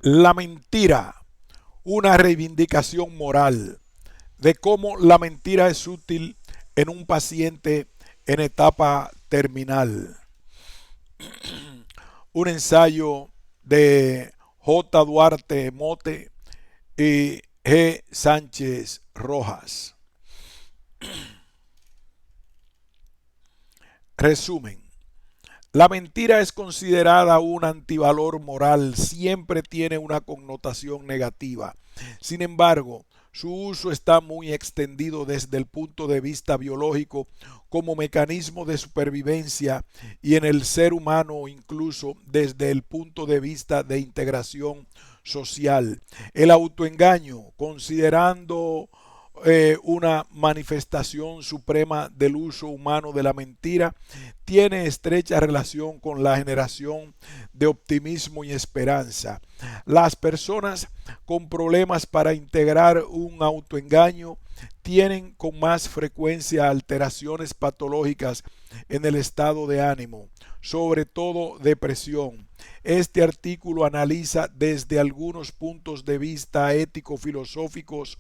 La mentira, una reivindicación moral de cómo la mentira es útil en un paciente en etapa terminal. Un ensayo de J. Duarte Mote y G. Sánchez Rojas. Resumen. La mentira es considerada un antivalor moral, siempre tiene una connotación negativa. Sin embargo, su uso está muy extendido desde el punto de vista biológico como mecanismo de supervivencia y en el ser humano incluso desde el punto de vista de integración social. El autoengaño, considerando una manifestación suprema del uso humano de la mentira, tiene estrecha relación con la generación de optimismo y esperanza. Las personas con problemas para integrar un autoengaño tienen con más frecuencia alteraciones patológicas en el estado de ánimo, sobre todo depresión. Este artículo analiza desde algunos puntos de vista ético-filosóficos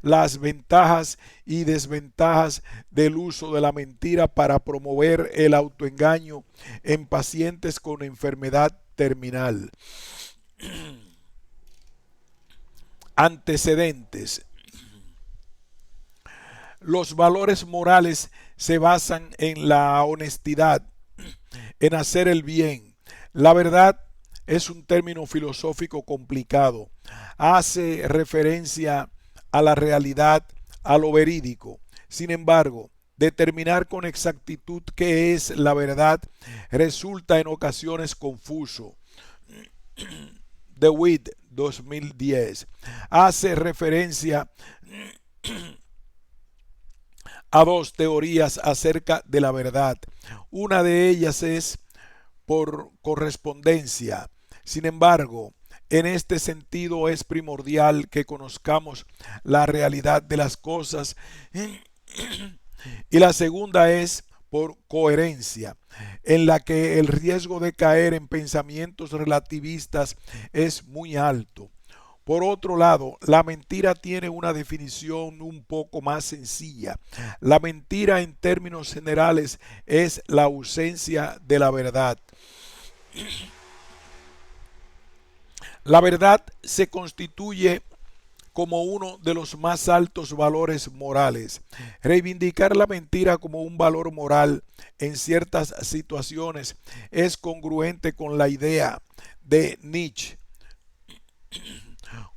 las ventajas y desventajas del uso de la mentira para promover el autoengaño en pacientes con enfermedad terminal. Antecedentes. Los valores morales se basan en la honestidad, en hacer el bien. La verdad es un término filosófico complicado. Hace referencia a la realidad, a lo verídico. Sin embargo, determinar con exactitud qué es la verdad resulta en ocasiones confuso. DeWitt 2010 hace referencia a dos teorías acerca de la verdad. Una de ellas es por correspondencia. Sin embargo, en este sentido es primordial que conozcamos la realidad de las cosas. Y la segunda es por coherencia, en la que el riesgo de caer en pensamientos relativistas es muy alto. Por otro lado, la mentira tiene una definición un poco más sencilla. La mentira en términos generales es la ausencia de la verdad. La verdad se constituye como uno de los más altos valores morales. Reivindicar la mentira como un valor moral en ciertas situaciones es congruente con la idea de Nietzsche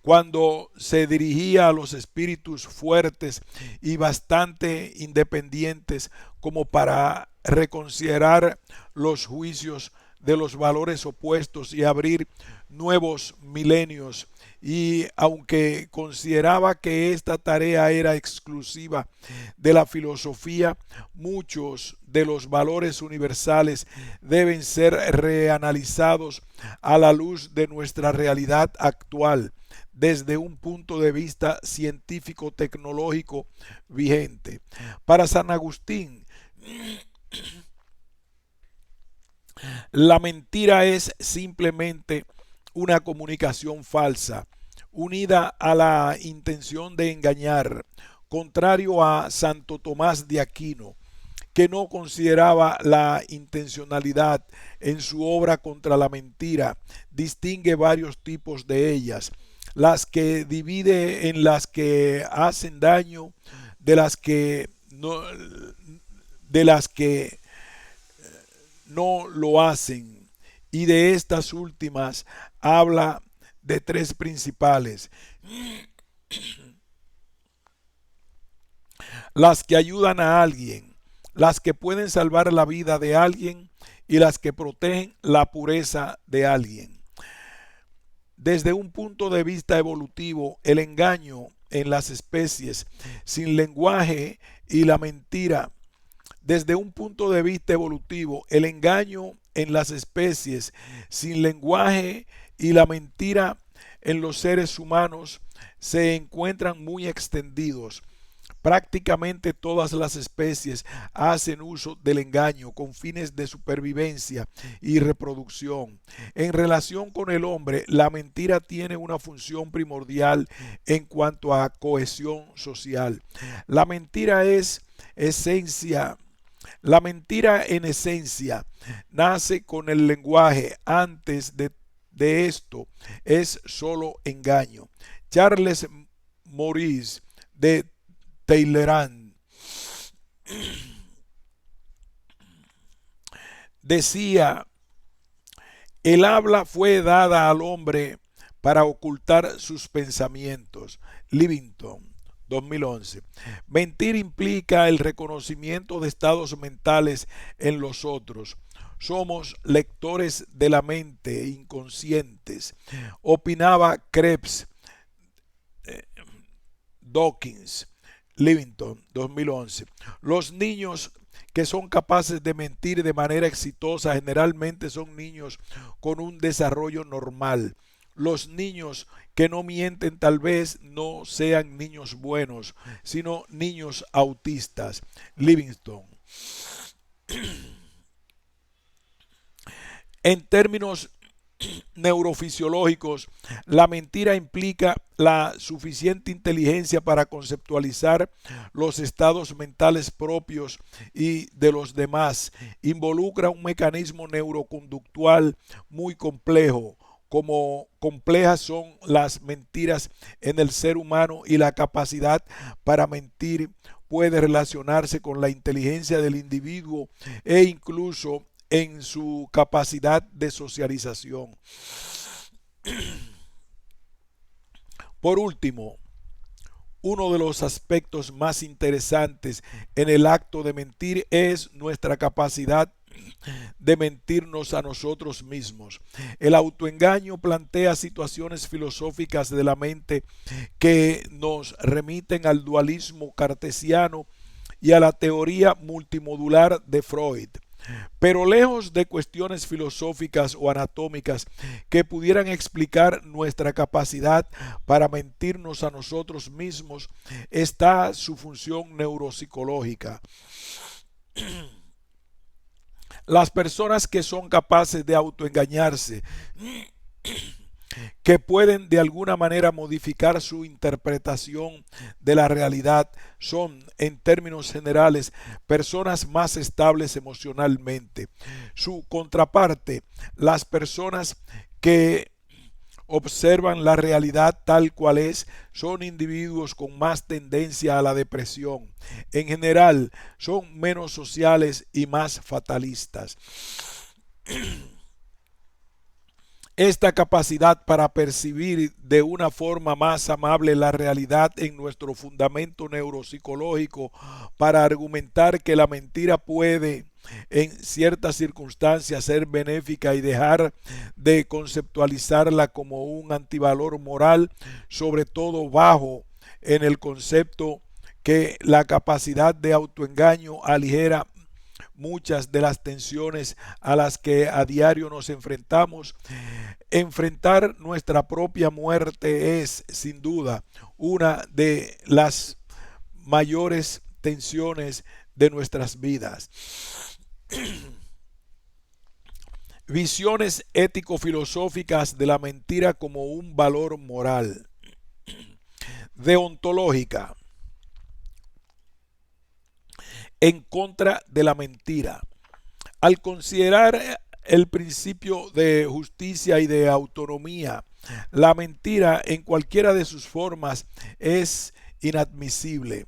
cuando se dirigía a los espíritus fuertes y bastante independientes como para reconsiderar los juicios de los valores opuestos y abrir nuevos milenios. Y aunque consideraba que esta tarea era exclusiva de la filosofía, muchos de los valores universales deben ser reanalizados a la luz de nuestra realidad actual desde un punto de vista científico-tecnológico vigente. Para San Agustín, la mentira es simplemente una comunicación falsa, unida a la intención de engañar, contrario a Santo Tomás de Aquino, que no consideraba la intencionalidad en su obra contra la mentira. Distingue varios tipos de ellas, las que divide en las que hacen daño, de las que no, de las que no lo hacen, y de estas últimas habla de tres principales: las que ayudan a alguien, las que pueden salvar la vida de alguien y las que protegen la pureza de alguien. Desde un punto de vista evolutivo, el engaño en las especies sin lenguaje y la mentira. Desde un punto de vista evolutivo, el engaño en las especies sin lenguaje y la mentira en los seres humanos se encuentran muy extendidos, Prácticamente todas las especies hacen uso del engaño con fines de supervivencia y reproducción. En relación con el hombre, la mentira tiene una función primordial en cuanto a cohesión social. La mentira es esencia La mentira en esencia nace con el lenguaje. Antes de esto es solo engaño. Charles Maurice de Talleyrand decía: el habla fue dada al hombre para ocultar sus pensamientos. Livingstone, 2011. Mentir implica el reconocimiento de estados mentales en los otros. Somos lectores de la mente, inconscientes, opinaba Krebs. Dawkins, Livingstone, 2011. Los niños que son capaces de mentir de manera exitosa generalmente son niños con un desarrollo normal. Los niños que no mienten tal vez no sean niños buenos, sino niños autistas. Livingstone. En términos neurofisiológicos, la mentira implica la suficiente inteligencia para conceptualizar los estados mentales propios y de los demás. Involucra un mecanismo neuroconductual muy complejo. Como complejas son las mentiras en el ser humano, y la capacidad para mentir puede relacionarse con la inteligencia del individuo e incluso en su capacidad de socialización. Por último, uno de los aspectos más interesantes en el acto de mentir es nuestra capacidad de mentirnos a nosotros mismos. El autoengaño plantea situaciones filosóficas de la mente que nos remiten al dualismo cartesiano y a la teoría multimodular de Freud. Pero lejos de cuestiones filosóficas o anatómicas que pudieran explicar nuestra capacidad para mentirnos a nosotros mismos, está su función neuropsicológica. Las personas que son capaces de autoengañarse, que pueden de alguna manera modificar su interpretación de la realidad, son, en términos generales, personas más estables emocionalmente. Su contraparte, las personas que observan la realidad tal cual es, son individuos con más tendencia a la depresión. En general, son menos sociales y más fatalistas. Esta capacidad para percibir de una forma más amable la realidad en nuestro fundamento neuropsicológico, para argumentar que la mentira puede en ciertas circunstancias ser benéfica y dejar de conceptualizarla como un antivalor moral, sobre todo bajo en el concepto que la capacidad de autoengaño aligera muchas de las tensiones a las que a diario nos enfrentamos. Enfrentar nuestra propia muerte es, sin duda, una de las mayores tensiones de nuestras vidas. Visiones ético-filosóficas de la mentira como un valor moral. Deontológica. En contra de la mentira. Al considerar el principio de justicia y de autonomía, la mentira en cualquiera de sus formas es inadmisible.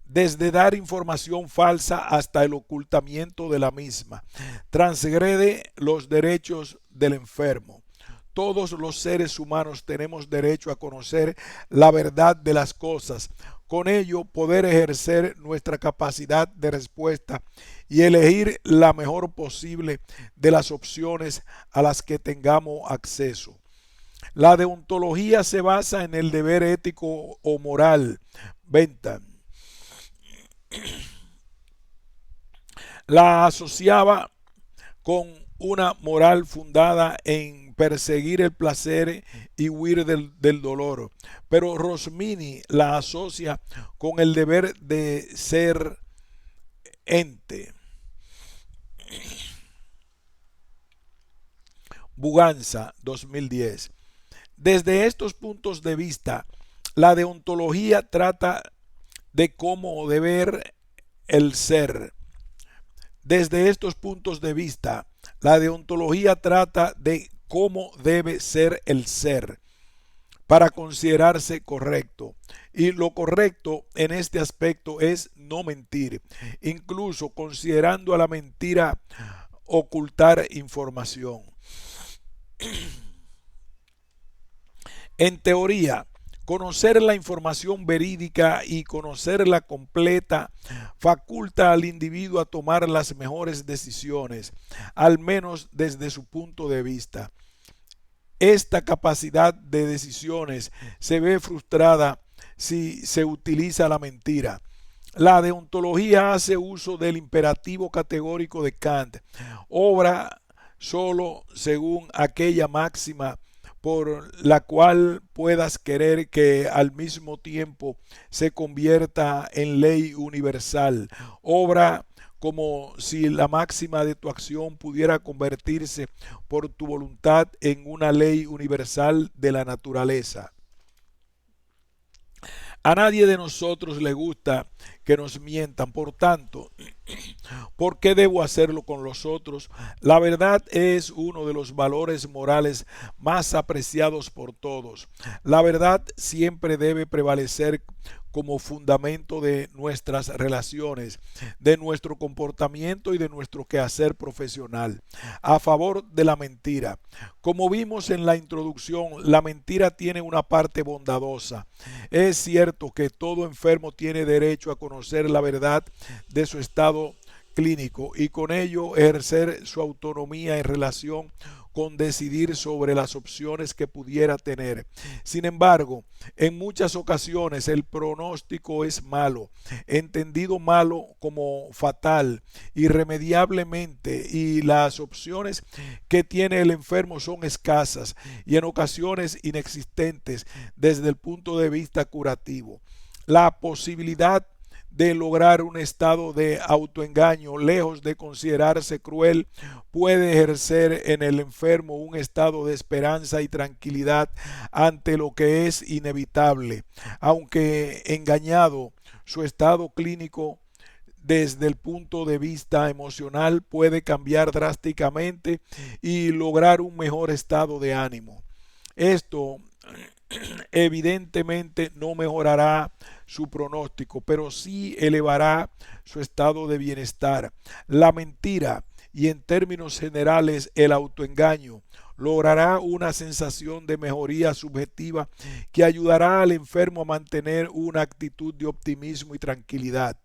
Desde dar información falsa hasta el ocultamiento de la misma, transgrede los derechos del enfermo. Todos los seres humanos tenemos derecho a conocer la verdad de las cosas, con ello poder ejercer nuestra capacidad de respuesta y elegir la mejor posible de las opciones a las que tengamos acceso. La deontología se basa en el deber ético o moral. Bentham la asociaba con una moral fundada en perseguir el placer y huir del dolor, pero Rosmini la asocia con el deber de ser ente. Buganza, 2010. Desde estos puntos de vista, la deontología trata de cómo deber el ser. Desde estos puntos de vista, la deontología trata de cómo debe ser el ser para considerarse correcto. Y lo correcto en este aspecto es no mentir, incluso considerando a la mentira ocultar información. En teoría, conocer la información verídica y conocerla completa faculta al individuo a tomar las mejores decisiones, al menos desde su punto de vista. Esta capacidad de decisiones se ve frustrada si se utiliza la mentira. La deontología hace uso del imperativo categórico de Kant, obra solo según aquella máxima por la cual puedas querer que al mismo tiempo se convierta en ley universal. Obra como si la máxima de tu acción pudiera convertirse por tu voluntad en una ley universal de la naturaleza. A nadie de nosotros le gusta que nos mientan, por tanto, ¿por qué debo hacerlo con los otros? La verdad es uno de los valores morales más apreciados por todos. La verdad siempre debe prevalecer como fundamento de nuestras relaciones, de nuestro comportamiento y de nuestro quehacer profesional, a favor de la mentira. Como vimos en la introducción, la mentira tiene una parte bondadosa. Es cierto que todo enfermo tiene derecho a conocer la verdad de su estado clínico y con ello ejercer su autonomía en relación con decidir sobre las opciones que pudiera tener. Sin embargo, en muchas ocasiones el pronóstico es malo, entendido malo como fatal, irremediablemente, y las opciones que tiene el enfermo son escasas y en ocasiones inexistentes desde el punto de vista curativo. La posibilidad de lograr un estado de autoengaño, lejos de considerarse cruel, puede ejercer en el enfermo un estado de esperanza y tranquilidad ante lo que es inevitable, aunque engañado, su estado clínico desde el punto de vista emocional puede cambiar drásticamente y lograr un mejor estado de ánimo. Esto evidentemente no mejorará su pronóstico, pero sí elevará su estado de bienestar. La mentira y en términos generales el autoengaño logrará una sensación de mejoría subjetiva que ayudará al enfermo a mantener una actitud de optimismo y tranquilidad.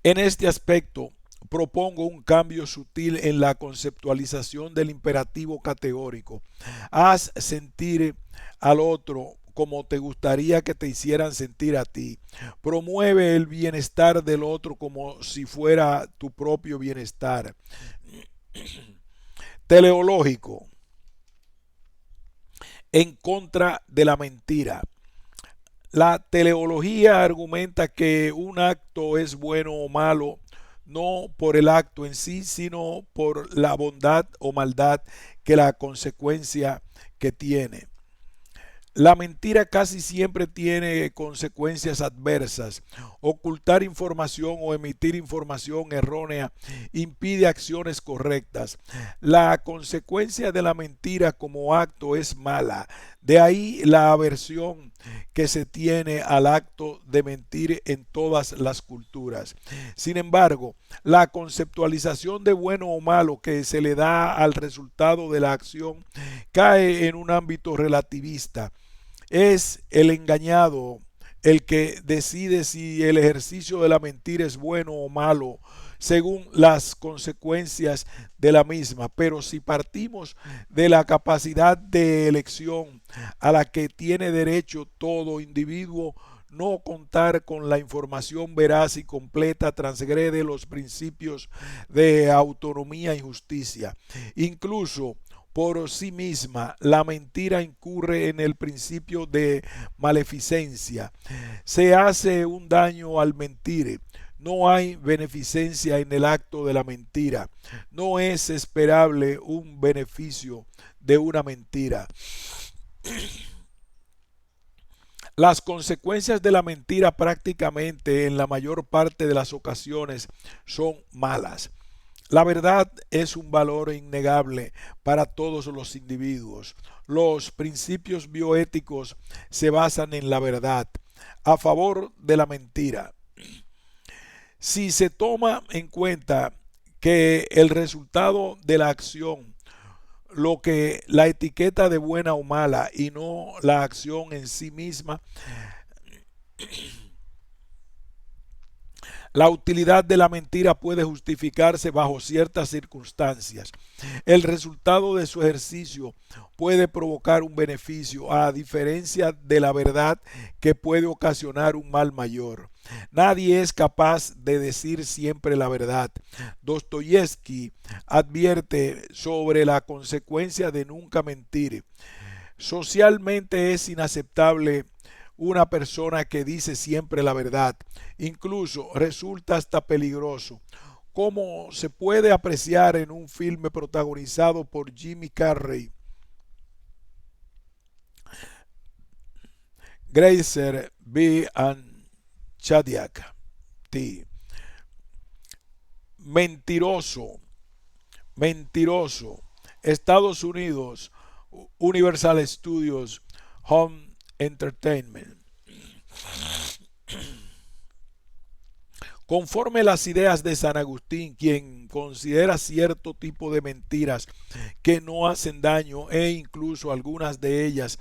En este aspecto, propongo un cambio sutil en la conceptualización del imperativo categórico. Haz sentir al otro como te gustaría que te hicieran sentir a ti. Promueve el bienestar del otro como si fuera tu propio bienestar. Teleológico. En contra de la mentira. La teleología argumenta que un acto es bueno o malo no por el acto en sí, sino por la bondad o maldad que la consecuencia que tiene. La mentira casi siempre tiene consecuencias adversas. Ocultar información o emitir información errónea impide acciones correctas. La consecuencia de la mentira como acto es mala. De ahí la aversión que se tiene al acto de mentir en todas las culturas. Sin embargo, la conceptualización de bueno o malo que se le da al resultado de la acción cae en un ámbito relativista. Es el engañado el que decide si el ejercicio de la mentira es bueno o malo según las consecuencias de la misma. Pero si partimos de la capacidad de elección a la que tiene derecho todo individuo, No contar con la información veraz y completa transgrede los principios de autonomía y justicia. Incluso por sí misma, la mentira incurre en el principio de maleficencia. Se hace un daño al mentir. No hay beneficencia en el acto de la mentira. No es esperable un beneficio de una mentira. Las consecuencias de la mentira prácticamente en la mayor parte de las ocasiones son malas. La verdad es un valor innegable para todos los individuos. Los principios bioéticos se basan en la verdad, a favor de la mentira. Si se toma en cuenta que el resultado de la acción, lo que la etiqueta de buena o mala y no la acción en sí misma, la utilidad de la mentira puede justificarse bajo ciertas circunstancias. El resultado de su ejercicio puede provocar un beneficio, a diferencia de la verdad que puede ocasionar un mal mayor. Nadie es capaz de decir siempre la verdad. Dostoyevsky advierte sobre la consecuencia de nunca mentir. Socialmente es inaceptable una persona que dice siempre la verdad. Incluso resulta hasta peligroso, como se puede apreciar en un filme protagonizado por Jimmy Carrey, Grazer B. and Chadiak T. Mentiroso, mentiroso. Estados Unidos, Universal Studios, Home Entertainment. Conforme las ideas de San Agustín, quien considera cierto tipo de mentiras que no hacen daño e incluso algunas de ellas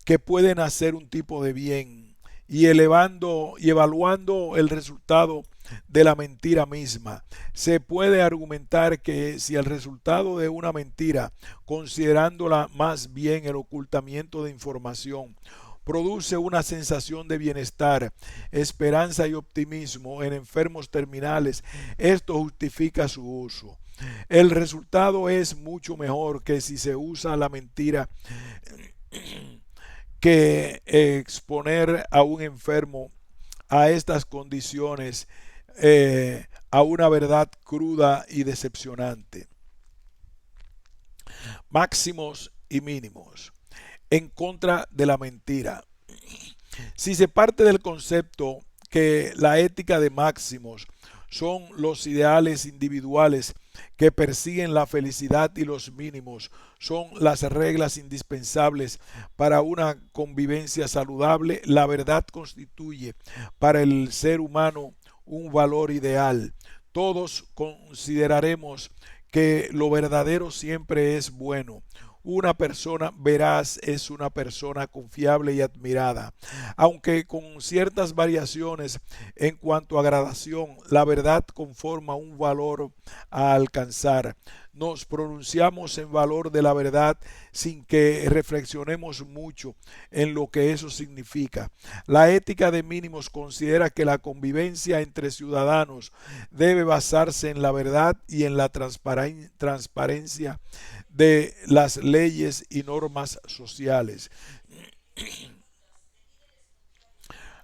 que pueden hacer un tipo de bien, y elevando y evaluando el resultado de la mentira misma, se puede argumentar que si el resultado de una mentira, considerándola más bien el ocultamiento de información, produce una sensación de bienestar, esperanza y optimismo en enfermos terminales, esto justifica su uso. El resultado es mucho mejor que si se usa la mentira que exponer a un enfermo a estas condiciones, a una verdad cruda y decepcionante. Máximos y mínimos en contra de la mentira. Si se parte del concepto que la ética de máximos son los ideales individuales que persiguen la felicidad y los mínimos son las reglas indispensables para una convivencia saludable, la verdad constituye para el ser humano un valor ideal. Todos consideraremos que lo verdadero siempre es bueno. Una persona veraz es una persona confiable y admirada. Aunque con ciertas variaciones en cuanto a gradación, la verdad conforma un valor a alcanzar. Nos pronunciamos en valor de la verdad sin que reflexionemos mucho en lo que eso significa. La ética de mínimos considera que la convivencia entre ciudadanos debe basarse en la verdad y en la transparencia de las leyes y normas sociales.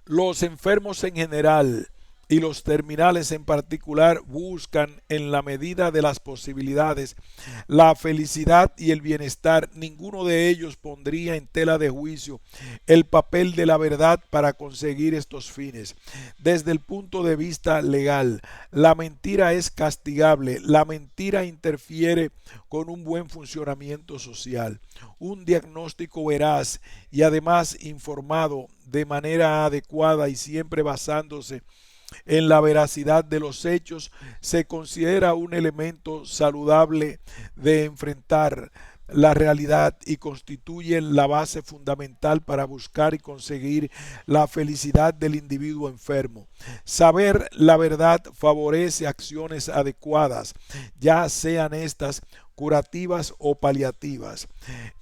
Los enfermos en general y los terminales en particular buscan en la medida de las posibilidades la felicidad y el bienestar. Ninguno de ellos pondría en tela de juicio el papel de la verdad para conseguir estos fines. Desde el punto de vista legal, la mentira es castigable. La mentira interfiere con un buen funcionamiento social. Un diagnóstico veraz y además informado de manera adecuada y siempre basándose en la veracidad de los hechos se considera un elemento saludable de enfrentar la realidad y constituye la base fundamental para buscar y conseguir la felicidad del individuo enfermo. Saber la verdad favorece acciones adecuadas, ya sean estas curativas o paliativas.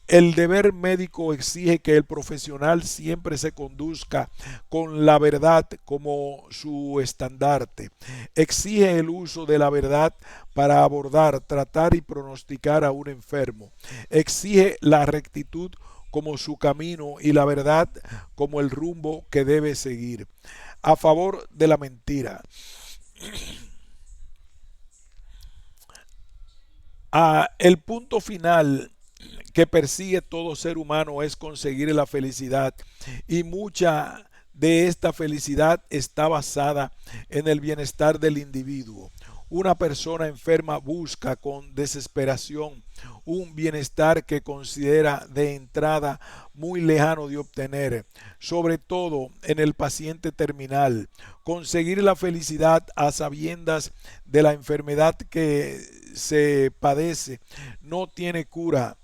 El deber médico exige que el profesional siempre se conduzca con la verdad como su estandarte. Exige el uso de la verdad para abordar, tratar y pronosticar a un enfermo. Exige la rectitud como su camino y la verdad como el rumbo que debe seguir. A favor de la mentira. El punto final que persigue todo ser humano es conseguir la felicidad, y mucha de esta felicidad está basada en el bienestar del individuo. Una persona enferma busca con desesperación un bienestar que considera de entrada muy lejano de obtener, sobre todo en el paciente terminal. Conseguir la felicidad a sabiendas de la enfermedad que se padece no tiene cura,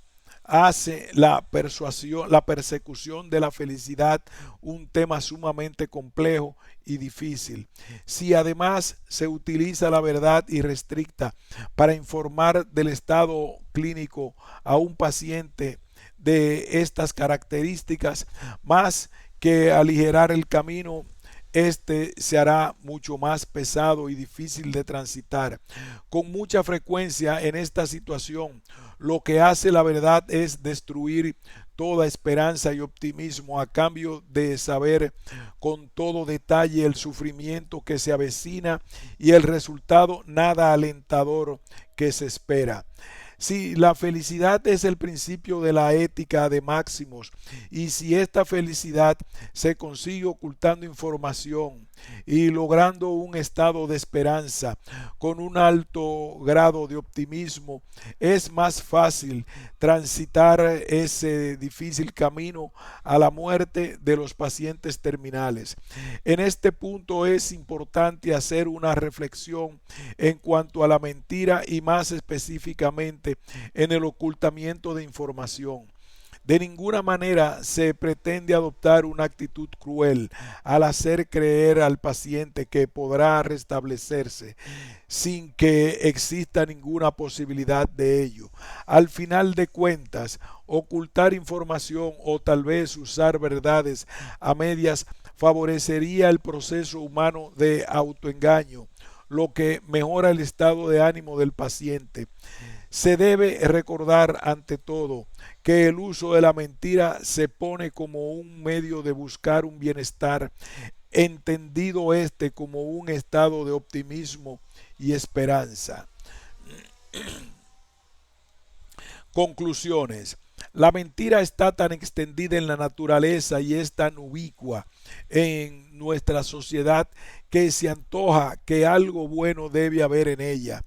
hace la persecución de la felicidad un tema sumamente complejo y difícil. Si además se utiliza la verdad irrestricta para informar del estado clínico a un paciente de estas características, más que aligerar el camino, este se hará mucho más pesado y difícil de transitar. Con mucha frecuencia en esta situación, lo que hace la verdad es destruir toda esperanza y optimismo a cambio de saber con todo detalle el sufrimiento que se avecina y el resultado nada alentador que se espera. Si la felicidad es el principio de la ética de Máximos, y si esta felicidad se consigue ocultando información y logrando un estado de esperanza con un alto grado de optimismo, es más fácil transitar ese difícil camino a la muerte de los pacientes terminales. En este punto es importante hacer una reflexión en cuanto a la mentira y más específicamente en el ocultamiento de información. De ninguna manera se pretende adoptar una actitud cruel al hacer creer al paciente que podrá restablecerse sin que exista ninguna posibilidad de ello. Al final de cuentas, ocultar información o tal vez usar verdades a medias favorecería el proceso humano de autoengaño, lo que mejora el estado de ánimo del paciente. Se debe recordar ante todo que el uso de la mentira se pone como un medio de buscar un bienestar, entendido este como un estado de optimismo y esperanza. Conclusiones. La mentira está tan extendida en la naturaleza y es tan ubicua en nuestra sociedad que se antoja que algo bueno debe haber en ella.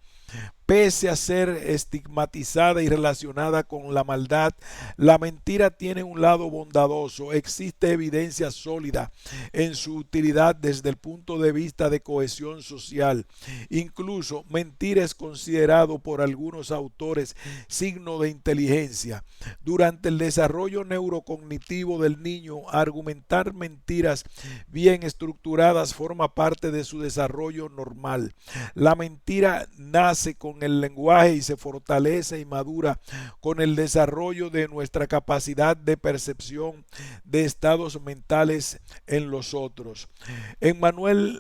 Pese a ser estigmatizada y relacionada con la maldad, la mentira tiene un lado bondadoso. Existe evidencia sólida en su utilidad desde el punto de vista de cohesión social. Incluso mentir es considerado por algunos autores signo de inteligencia. Durante el desarrollo neurocognitivo del niño, argumentar mentiras bien estructuradas forma parte de su desarrollo normal. La mentira nace con el lenguaje y se fortalece y madura con el desarrollo de nuestra capacidad de percepción de estados mentales en los otros. Emmanuel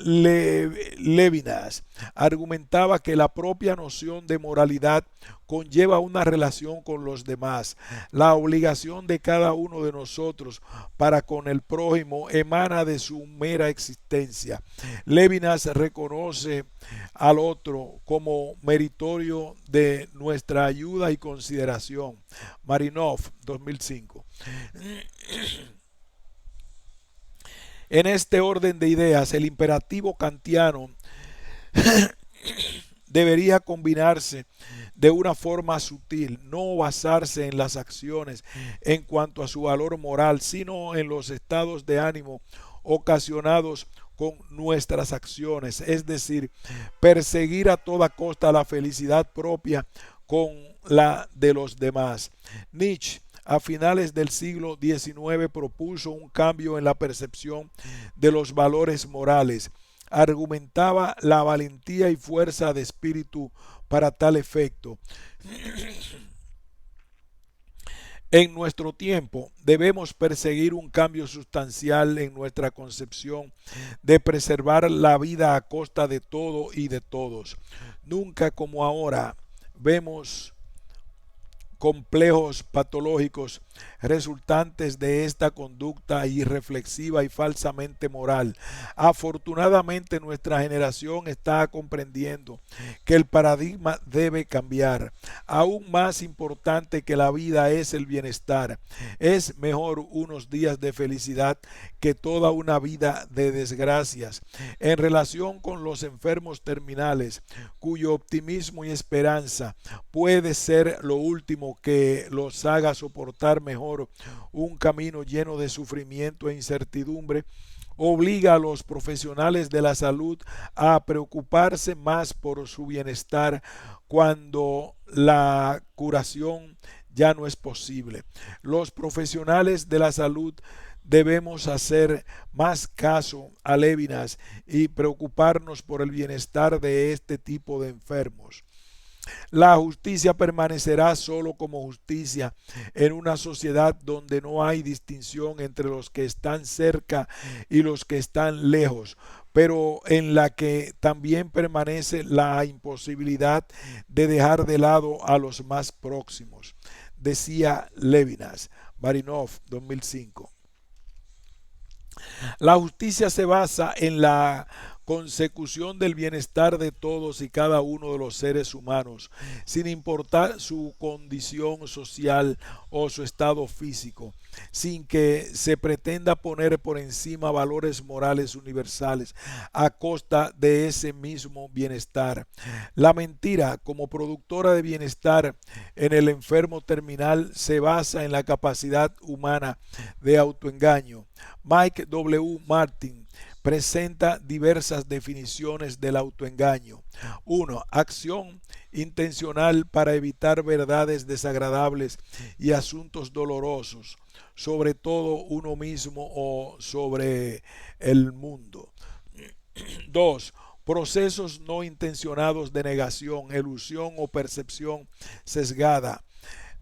Levinas argumentaba que la propia noción de moralidad conlleva una relación con los demás. La obligación de cada uno de nosotros para con el prójimo emana de su mera existencia. Levinas reconoce al otro como meritorio de nuestra ayuda y consideración. Marinov, 2005. En este orden de ideas, el imperativo kantiano debería combinarse de una forma sutil, no basarse en las acciones en cuanto a su valor moral, sino en los estados de ánimo ocasionados con nuestras acciones, es decir, perseguir a toda costa la felicidad propia con la de los demás. Nietzsche, a finales del siglo XIX, propuso un cambio en la percepción de los valores morales. argumentaba la valentía y fuerza de espíritu para tal efecto. En nuestro tiempo debemos perseguir un cambio sustancial en nuestra concepción de preservar la vida a costa de todo y de todos. Nunca como ahora vemos complejos patológicos resultantes de esta conducta irreflexiva y falsamente moral. Afortunadamente nuestra generación está comprendiendo que el paradigma debe cambiar. Aún más importante que la vida es el bienestar. Es mejor unos días de felicidad que toda una vida de desgracias. En relación con los enfermos terminales, cuyo optimismo y esperanza puede ser lo último que los haga soportar mejor un camino lleno de sufrimiento e incertidumbre, obliga a los profesionales de la salud a preocuparse más por su bienestar cuando la curación ya no es posible. Los profesionales de la salud debemos hacer más caso a Lévinas y preocuparnos por el bienestar de este tipo de enfermos. La justicia permanecerá solo como justicia en una sociedad donde no hay distinción entre los que están cerca y los que están lejos, pero en la que también permanece la imposibilidad de dejar de lado a los más próximos, decía Lévinas. Marinov, 2005. La justicia se basa en la consecución del bienestar de todos y cada uno de los seres humanos, sin importar su condición social o su estado físico, sin que se pretenda poner por encima valores morales universales a costa de ese mismo bienestar. La mentira, como productora de bienestar en el enfermo terminal, se basa en la capacidad humana de autoengaño. Mike W. Martin presenta diversas definiciones del autoengaño. 1. Acción intencional para evitar verdades desagradables y asuntos dolorosos, sobre todo uno mismo o sobre el mundo. 2. Procesos no intencionados de negación, elusión o percepción sesgada.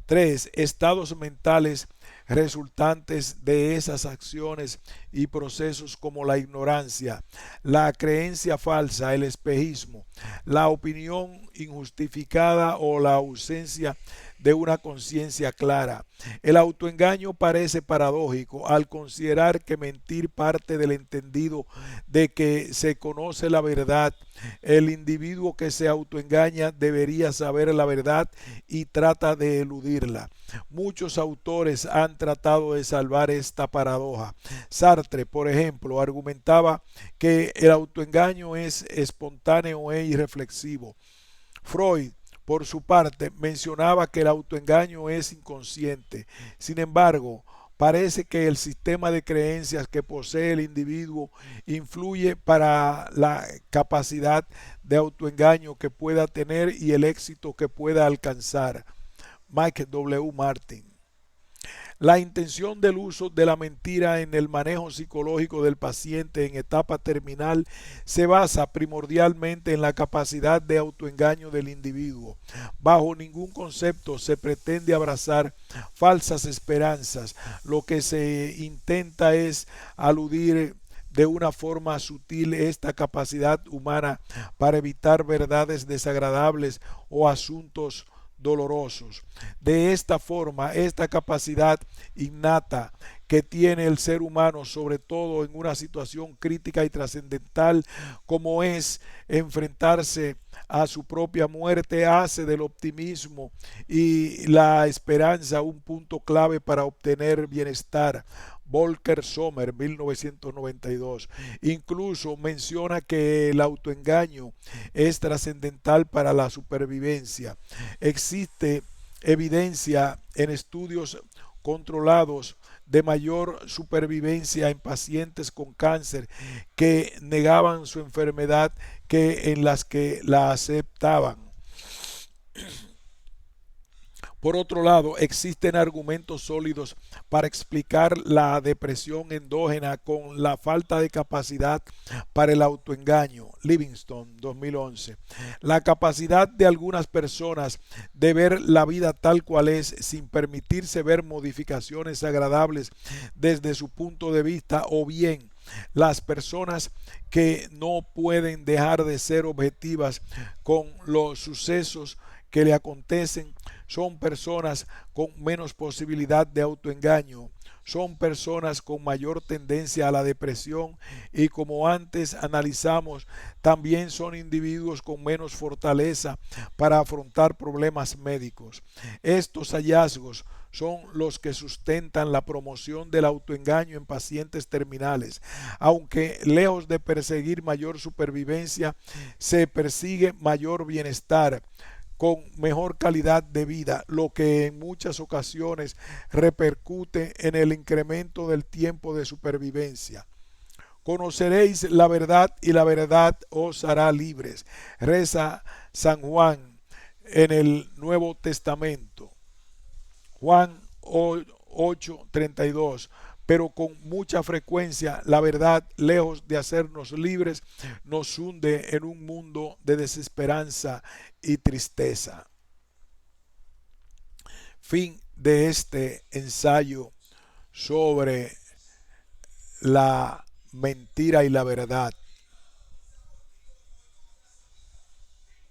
3. Estados mentales resultantes de esas acciones y procesos como la ignorancia, la creencia falsa, el espejismo, la opinión injustificada o la ausencia de una conciencia clara. El autoengaño parece paradójico al considerar que mentir parte del entendido de que se conoce la verdad. El individuo que se autoengaña debería saber la verdad y trata de eludirla. Muchos autores han tratado de salvar esta paradoja. Sartre, por ejemplo, argumentaba que el autoengaño es espontáneo e irreflexivo. Freud, por su parte, mencionaba que el autoengaño es inconsciente. Sin embargo, parece que el sistema de creencias que posee el individuo influye para la capacidad de autoengaño que pueda tener y el éxito que pueda alcanzar. Mike W. Martin. La intención del uso de la mentira en el manejo psicológico del paciente en etapa terminal se basa primordialmente en la capacidad de autoengaño del individuo. Bajo ningún concepto se pretende abrazar falsas esperanzas. Lo que se intenta es aludir de una forma sutil esta capacidad humana para evitar verdades desagradables o asuntos dolorosos. De esta forma, esta capacidad innata que tiene el ser humano, sobre todo en una situación crítica y trascendental como es enfrentarse a su propia muerte, hace del optimismo y la esperanza un punto clave para obtener bienestar. Volker Sommer, 1992. Incluso menciona que el autoengaño es trascendental para la supervivencia. Existe evidencia en estudios controlados de mayor supervivencia en pacientes con cáncer que negaban su enfermedad que en las que la aceptaban. Por otro lado, existen argumentos sólidos para explicar la depresión endógena con la falta de capacidad para el autoengaño. Livingston, 2011. La capacidad de algunas personas de ver la vida tal cual es sin permitirse ver modificaciones agradables desde su punto de vista, o bien las personas que no pueden dejar de ser objetivas con los sucesos que le acontecen, son personas con menos posibilidad de autoengaño, son personas con mayor tendencia a la depresión y, como antes analizamos, también son individuos con menos fortaleza para afrontar problemas médicos. Estos hallazgos son los que sustentan la promoción del autoengaño en pacientes terminales. Aunque lejos de perseguir mayor supervivencia, se persigue mayor bienestar con mejor calidad de vida, lo que en muchas ocasiones repercute en el incremento del tiempo de supervivencia. Conoceréis la verdad y la verdad os hará libres. Reza San Juan en el Nuevo Testamento. Juan 8:32. Pero con mucha frecuencia la verdad, lejos de hacernos libres, nos hunde en un mundo de desesperanza y tristeza. Fin de este ensayo sobre la mentira y la verdad.